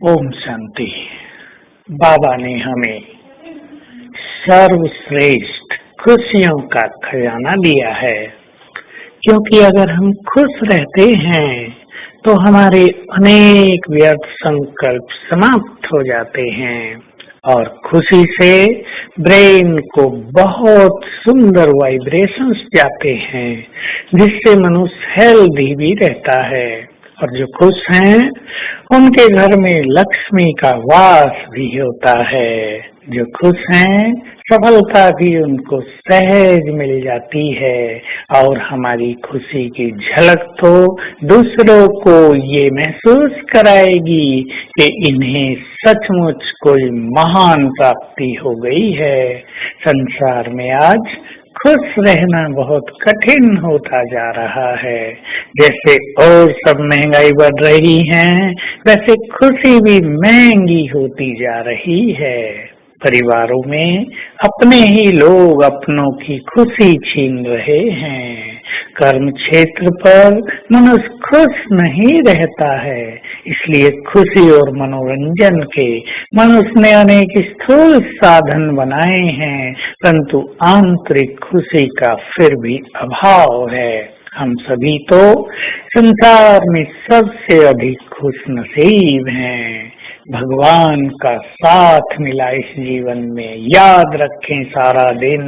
ओम शांति। बाबा ने हमें सर्वश्रेष्ठ खुशियों का खजाना दिया है, क्योंकि अगर हम खुश रहते हैं तो हमारे अनेक व्यर्थ संकल्प समाप्त हो जाते हैं और खुशी से ब्रेन को बहुत सुंदर वाइब्रेशंस जाते हैं, जिससे मनुष्य हेल्दी भी रहता है। और जो खुश हैं उनके घर में लक्ष्मी का वास भी होता है। जो खुश हैं सफलता भी उनको सहज मिल जाती है और हमारी खुशी की झलक तो दूसरों को ये महसूस कराएगी कि इन्हें सचमुच कोई महान प्राप्ति हो गई है। संसार में आज खुश रहना बहुत कठिन होता जा रहा है। जैसे और सब महंगाई बढ़ रही है, वैसे खुशी भी महंगी होती जा रही है। परिवारों में अपने ही लोग अपनों की खुशी छीन रहे हैं। कर्म क्षेत्र पर मनुष्य खुश नहीं रहता है, इसलिए खुशी और मनोरंजन के मनुष्य ने अनेक स्थूल साधन बनाए हैं, परंतु आंतरिक खुशी का फिर भी अभाव है। हम सभी तो संसार में सबसे अधिक खुश नसीब हैं। भगवान का साथ मिला इस जीवन में। याद रखें, सारा दिन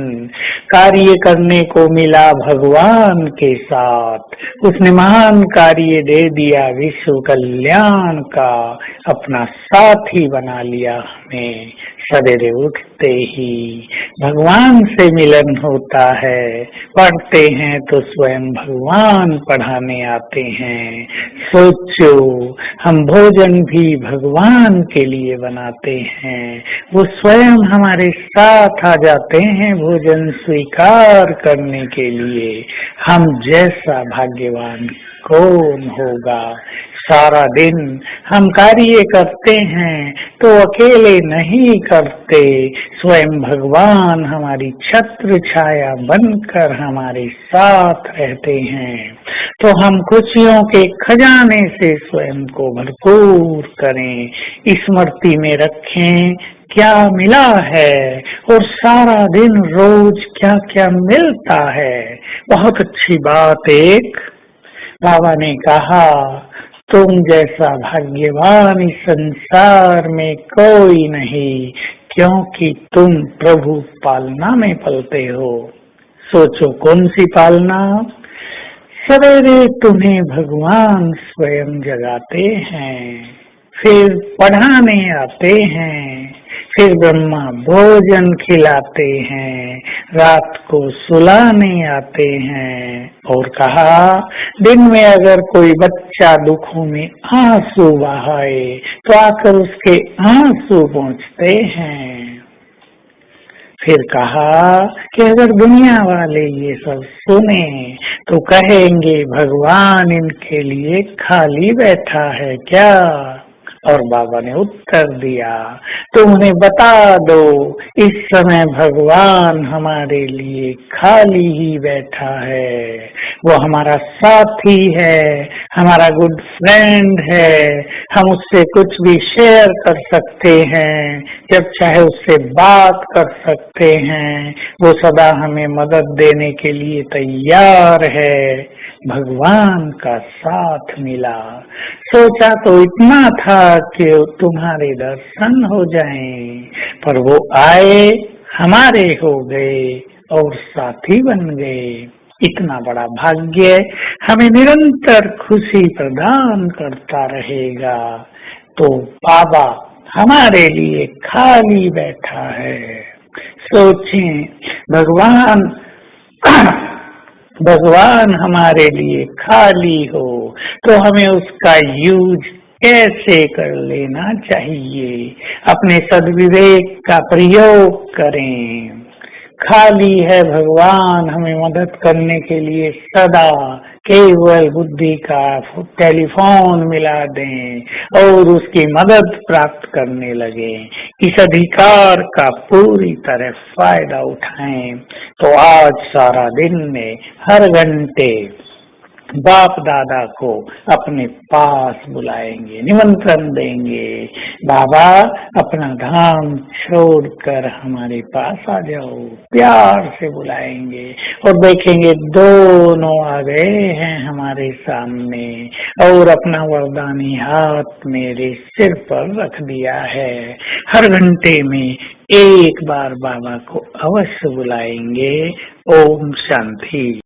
कार्य करने को मिला भगवान के साथ। उसने महान कार्य दे दिया, विश्व कल्याण का अपना साथी बना लिया हमें। सवेरे उठते ही भगवान से मिलन होता है। पढ़ते हैं तो स्वयं भगवान पढ़ाने आते हैं। सोचो, हम भोजन भी भगवान के लिए बनाते हैं, वो स्वयं हमारे साथ आ जाते हैं भोजन स्वीकार करने के लिए। हम जैसा भाग्यवान कौन होगा। सारा दिन हम कार्य करते हैं तो अकेले नहीं करते, स्वयं भगवान हमारी छत्र छाया बनकर हमारे साथ रहते हैं। तो हम खुशियों के खजाने से स्वयं को भरपूर करें, स्मृति में रखें क्या मिला है और सारा दिन रोज क्या क्या मिलता है। बहुत अच्छी बात एक बाबा ने कहा, तुम जैसा भाग्यवान इस संसार में कोई नहीं, क्योंकि तुम प्रभु पालना में पलते हो। सोचो कौन सी पालना। सवेरे तुम्हें भगवान स्वयं जगाते हैं, फिर पढ़ाने आते हैं, फिर ब्रह्मा भोजन खिलाते हैं, रात को सुलाने आते हैं। और कहा, दिन में अगर कोई बच्चा दुखों में आंसू बहाए तो आकर उसके आंसू पोंछते हैं। फिर कहा कि अगर दुनिया वाले ये सब सुने तो कहेंगे भगवान इनके लिए खाली बैठा है क्या। और बाबा ने उत्तर दिया, तुम उन्हें बता दो इस समय भगवान हमारे लिए खाली ही बैठा है। वो हमारा साथी है, हमारा गुड फ्रेंड है। हम उससे कुछ भी शेयर कर सकते हैं, जब चाहे उससे बात कर सकते हैं। वो सदा हमें मदद देने के लिए तैयार है। भगवान का साथ मिला। सोचा तो इतना था कि तुम्हारे दर्शन हो जाएं, पर वो आए, हमारे हो गए और साथी बन गए। इतना बड़ा भाग्य हमें निरंतर खुशी प्रदान करता रहेगा। तो बाबा हमारे लिए खाली बैठा है। सोचें, भगवान हमारे लिए खाली हो तो हमें उसका यूज कैसे कर लेना चाहिए। अपने सद्विवेक का प्रयोग करें। खाली है भगवान हमें मदद करने के लिए सदा। केवल बुद्धि का टेलीफोन मिला दें और उसकी मदद प्राप्त करने लगे। इस अधिकार का पूरी तरह फायदा उठाएं। तो आज सारा दिन में हर घंटे बाप दादा को अपने पास बुलाएंगे, निमंत्रण देंगे, बाबा अपना धाम छोड़कर हमारे पास आ जाओ, प्यार से बुलाएंगे और देखेंगे दोनों आ गए हैं हमारे सामने और अपना वरदानी हाथ मेरे सिर पर रख दिया है। हर घंटे में एक बार बाबा को अवश्य बुलाएंगे। ओम शांति।